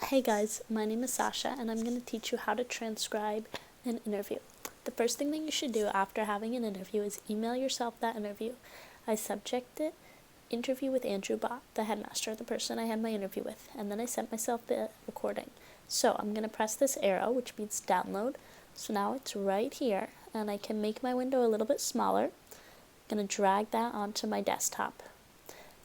Hey guys, my name is Sasha and I'm going to teach you how to transcribe an interview. The first thing that you should do after having an interview is email yourself that interview. I subject it, interview with Andrew Bott, the headmaster, the person I had my interview with, and then I sent myself the recording. So I'm going to press this arrow, which means download. So now it's right here and I can make my window a little bit smaller. I'm going to drag that onto my desktop.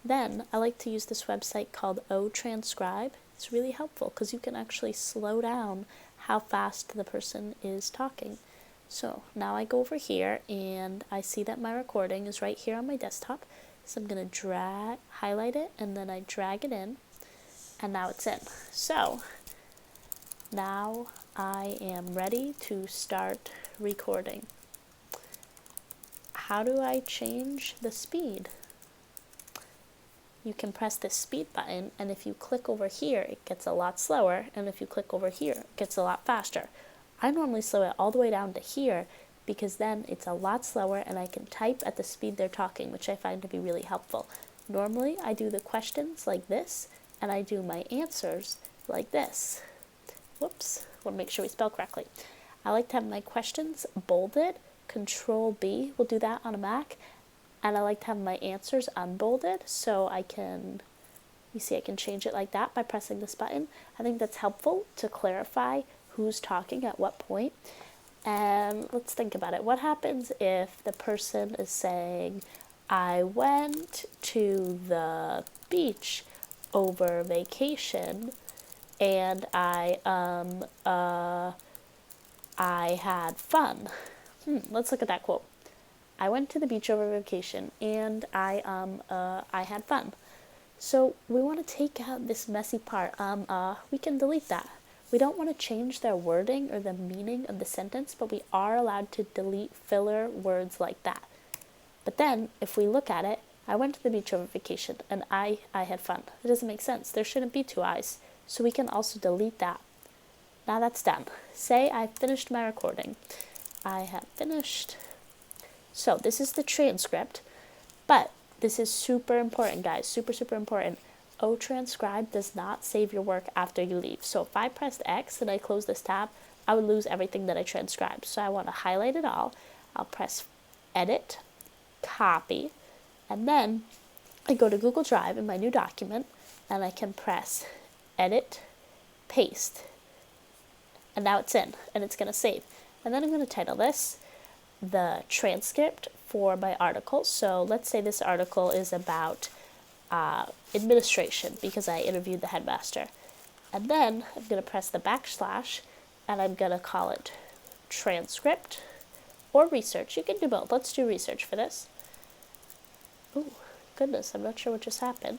Then I like to use this website called transcribe. It's really helpful because you can actually slow down how fast the person is talking. So now I go over here and I see that my recording is right here on my desktop. So I'm going to highlight it, and then I drag it in, and now it's in. So now I am ready to start recording. How do I change the speed? You can press this speed button, and if you click over here, it gets a lot slower, and if you click over here, it gets a lot faster. I normally slow it all the way down to here because then it's a lot slower and I can type at the speed they're talking, which I find to be really helpful. Normally, I do the questions like this, and I do my answers like this. Whoops, want to make sure we spell correctly. I like to have my questions bolded. Control B will do that on a Mac. And I like to have my answers unbolded, so I can change it like that by pressing this button. I think that's helpful to clarify who's talking at what point. And let's think about it. What happens if the person is saying, I went to the beach over vacation and I had fun. Let's look at that quote. I went to the beach over vacation and I had fun. So we want to take out this messy part. We can delete that. We don't want to change their wording or the meaning of the sentence, but we are allowed to delete filler words like that. But then if we look at it, I went to the beach over vacation and I had fun. It doesn't make sense. There shouldn't be two I's. So we can also delete that. Now that's done. Say I finished my recording. I have finished. So this is the transcript, but this is super important, guys, super important. Transcribe does not save your work after you leave. So if I pressed X and I close this tab, I would lose everything that I transcribed. So I want to highlight it all. I'll press Edit, Copy, and then I go to Google Drive in my new document, and I can press Edit, Paste, and now it's in, and it's going to save. And then I'm going to title this the transcript for my article. So let's say this article is about administration because I interviewed the headmaster. And then I'm going to press the backslash and I'm going to call it transcript or research. You can do both. Let's do research for this. Oh, goodness, I'm not sure what just happened.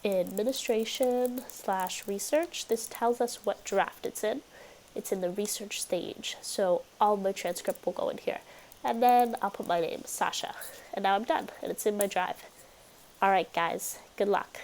Administration/research. This tells us what draft it's in. It's in the research stage. So all my transcript will go in here. And then I'll put my name, Sasha. And now I'm done, and it's in my drive. All right, guys, good luck.